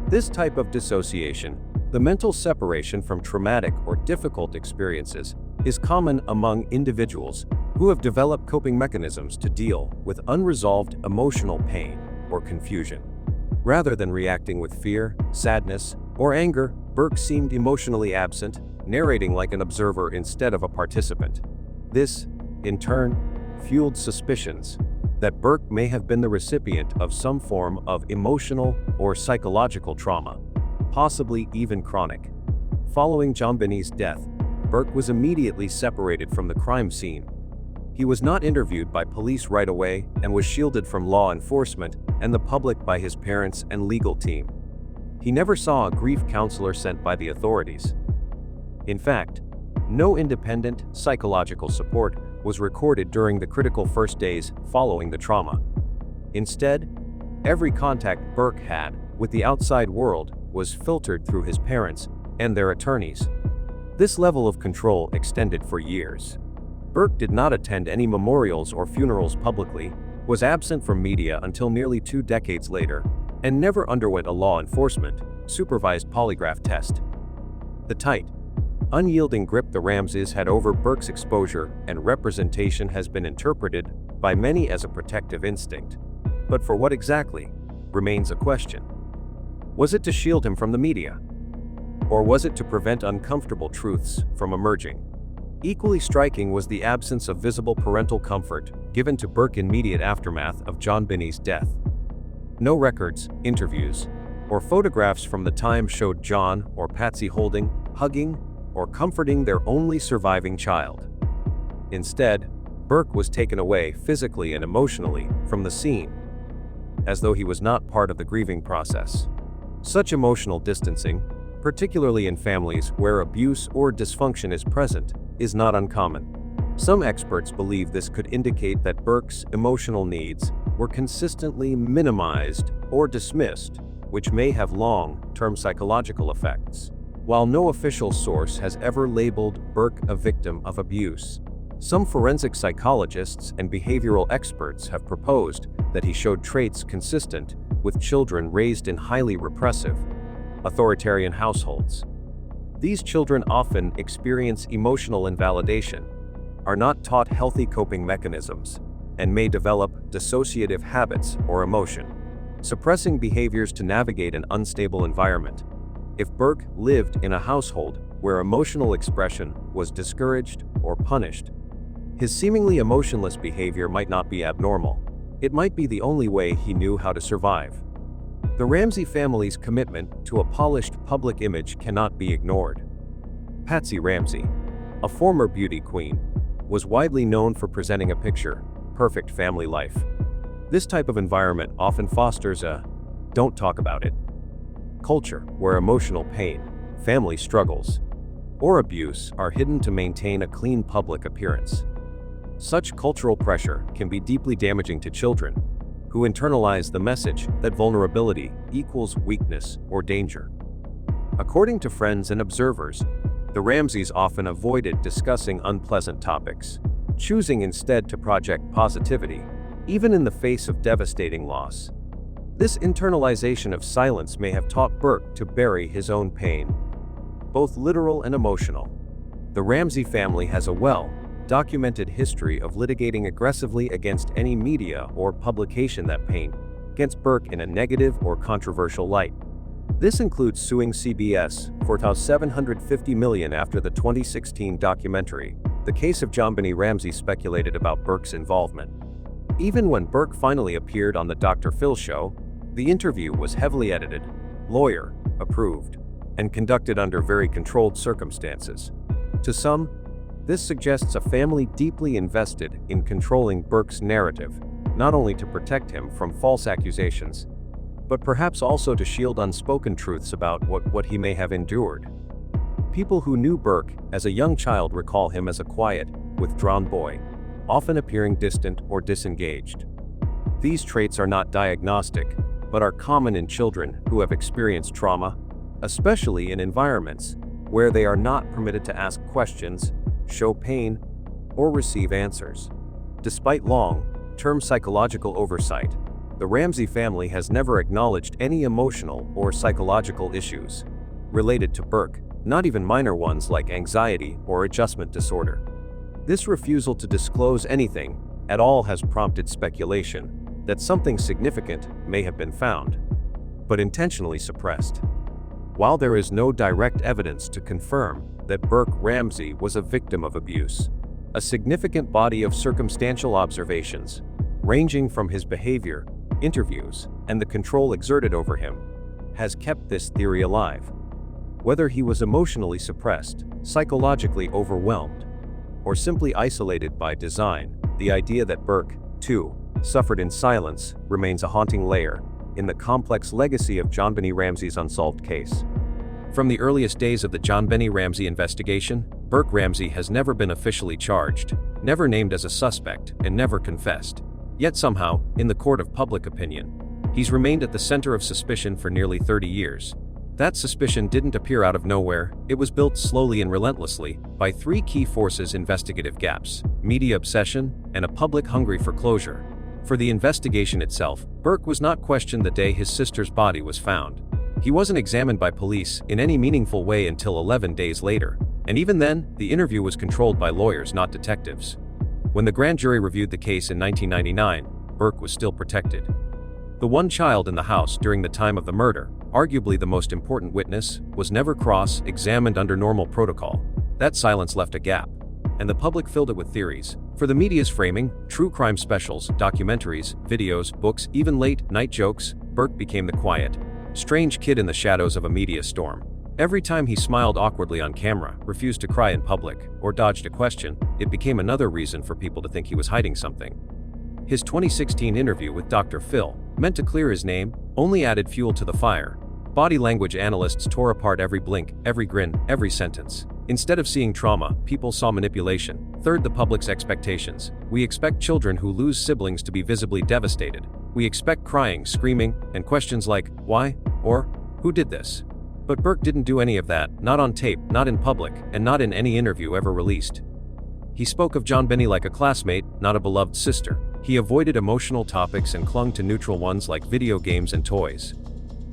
This type of dissociation, the mental separation from traumatic or difficult experiences, is common among individuals who have developed coping mechanisms to deal with unresolved emotional pain or confusion. Rather than reacting with fear, sadness, or anger, Burke seemed emotionally absent, narrating like an observer instead of a participant. This, in turn, fueled suspicions that Burke may have been the recipient of some form of emotional or psychological trauma, possibly even chronic. Following JonBenét's death, Burke was immediately separated from the crime scene. He was not interviewed by police right away and was shielded from law enforcement and the public by his parents and legal team. He never saw a grief counselor sent by the authorities. In fact, no independent psychological support was recorded during the critical first days following the trauma. Instead, every contact Burke had with the outside world was filtered through his parents and their attorneys. This level of control extended for years. Burke did not attend any memorials or funerals publicly, was absent from media until nearly 2 decades later, and never underwent a law enforcement supervised polygraph test. The tight, unyielding grip the Ramseys had over Burke's exposure and representation has been interpreted by many as a protective instinct. But for what exactly remains a question. Was it to shield him from the media? Or was it to prevent uncomfortable truths from emerging? Equally striking was the absence of visible parental comfort given to Burke in immediate aftermath of JonBenét's death. No records, interviews, or photographs from the time showed John or Patsy holding, hugging, or comforting their only surviving child. Instead, Burke was taken away physically and emotionally from the scene, as though he was not part of the grieving process. Such emotional distancing, particularly in families where abuse or dysfunction is present, is not uncommon. Some experts believe this could indicate that Burke's emotional needs were consistently minimized or dismissed, which may have long-term psychological effects. While no official source has ever labeled Burke a victim of abuse, some forensic psychologists and behavioral experts have proposed that he showed traits consistent with children raised in highly repressive, authoritarian households. These children often experience emotional invalidation, are not taught healthy coping mechanisms, and may develop dissociative habits or emotion, suppressing behaviors to navigate an unstable environment. If Burke lived in a household where emotional expression was discouraged or punished, his seemingly emotionless behavior might not be abnormal. It might be the only way he knew how to survive. The Ramsey family's commitment to a polished public image cannot be ignored. Patsy Ramsey, a former beauty queen, was widely known for presenting a picture-perfect family life. This type of environment often fosters a "don't talk about it" culture where emotional pain, family struggles, or abuse are hidden to maintain a clean public appearance. Such cultural pressure can be deeply damaging to children, who internalize the message that vulnerability equals weakness or danger. According to friends and observers, the Ramseys often avoided discussing unpleasant topics, choosing instead to project positivity, even in the face of devastating loss. This internalization of silence may have taught Burke to bury his own pain, both literal and emotional. The Ramsey family has a well-documented history of litigating aggressively against any media or publication that paint against Burke in a negative or controversial light. This includes suing CBS for $750 million after the 2016 documentary, The Case of JonBenét Ramsey, speculated about Burke's involvement. Even when Burke finally appeared on the Dr. Phil show, the interview was heavily edited, lawyer-approved, and conducted under very controlled circumstances. To some, this suggests a family deeply invested in controlling Burke's narrative, not only to protect him from false accusations, but perhaps also to shield unspoken truths about what he may have endured. People who knew Burke as a young child recall him as a quiet, withdrawn boy, often appearing distant or disengaged. These traits are not diagnostic, but are common in children who have experienced trauma, especially in environments where they are not permitted to ask questions, show pain, or receive answers. Despite long-term psychological oversight, the Ramsey family has never acknowledged any emotional or psychological issues related to Burke, not even minor ones like anxiety or adjustment disorder. This refusal to disclose anything at all has prompted speculation that something significant may have been found, but intentionally suppressed. While there is no direct evidence to confirm that Burke Ramsey was a victim of abuse, a significant body of circumstantial observations, ranging from his behavior, interviews, and the control exerted over him, has kept this theory alive. Whether he was emotionally suppressed, psychologically overwhelmed, or simply isolated by design, the idea that Burke, too, suffered in silence remains a haunting layer in the complex legacy of JonBenét Ramsey's unsolved case. From the earliest days of the JonBenét Ramsey investigation, Burke Ramsey has never been officially charged, never named as a suspect, and never confessed. Yet somehow, in the court of public opinion, he's remained at the center of suspicion for nearly 30 years. That suspicion didn't appear out of nowhere, it was built slowly and relentlessly by three key forces: investigative gaps, media obsession, and a public hungry for closure. For the investigation itself, Burke was not questioned the day his sister's body was found. He wasn't examined by police in any meaningful way until 11 days later, and even then, the interview was controlled by lawyers, not detectives. When the grand jury reviewed the case in 1999, Burke was still protected. The one child in the house during the time of the murder, arguably the most important witness, was never cross-examined under normal protocol. That silence left a gap, and the public filled it with theories. For the media's framing, true crime specials, documentaries, videos, books, even late-night jokes, Burke became the quiet, strange kid in the shadows of a media storm. Every time he smiled awkwardly on camera, refused to cry in public, or dodged a question, it became another reason for people to think he was hiding something. His 2016 interview with Dr. Phil, meant to clear his name, only added fuel to the fire. Body language analysts tore apart every blink, every grin, every sentence. Instead of seeing trauma, people saw manipulation. Third, the public's expectations. We expect children who lose siblings to be visibly devastated. We expect crying, screaming, and questions like, why? Or, who did this? But Burke didn't do any of that, not on tape, not in public, and not in any interview ever released. He spoke of JonBenét like a classmate, not a beloved sister. He avoided emotional topics and clung to neutral ones like video games and toys.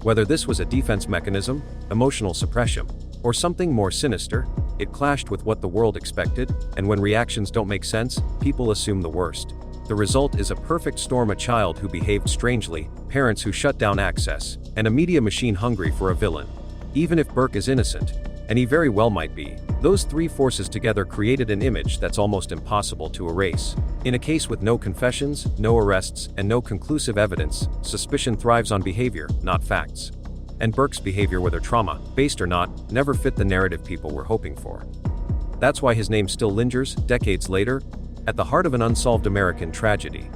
Whether this was a defense mechanism, emotional suppression, Or something more sinister? It clashed with what the world expected, and when reactions don't make sense, people assume the worst. The result is a perfect storm: a child who behaved strangely, parents who shut down access, and a media machine hungry for a villain. Even if Burke is innocent, and he very well might be, those three forces together created an image that's almost impossible to erase. In a case with no confessions, no arrests, and no conclusive evidence, suspicion thrives on behavior, not facts. And Burke's behavior, whether trauma-based or not, never fit the narrative people were hoping for. That's why his name still lingers, decades later, at the heart of an unsolved American tragedy.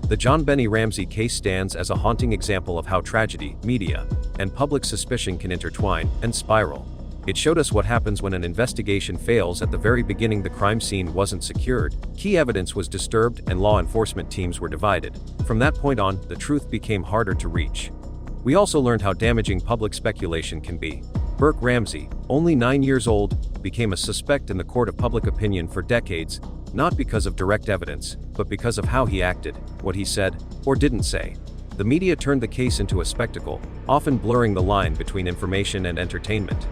The JonBenét Ramsey case stands as a haunting example of how tragedy, media, and public suspicion can intertwine and spiral. It showed us what happens when an investigation fails. At the very beginning, the crime scene wasn't secured, key evidence was disturbed, and law enforcement teams were divided. From that point on, the truth became harder to reach. We also learned how damaging public speculation can be. Burke Ramsey, only 9 years old, became a suspect in the court of public opinion for decades, not because of direct evidence, but because of how he acted, what he said, or didn't say. The media turned the case into a spectacle, often blurring the line between information and entertainment.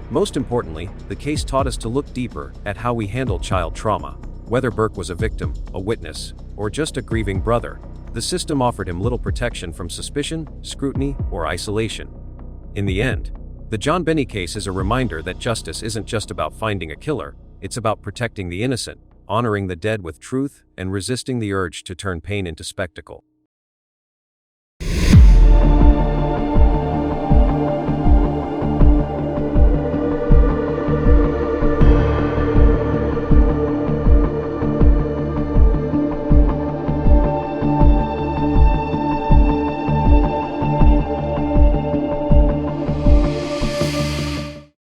Most importantly, the case taught us to look deeper at how we handle child trauma. Whether Burke was a victim, a witness, or just a grieving brother, the system offered him little protection from suspicion, scrutiny, or isolation. In the end, the JonBenét case is a reminder that justice isn't just about finding a killer, it's about protecting the innocent, honoring the dead with truth, and resisting the urge to turn pain into spectacle.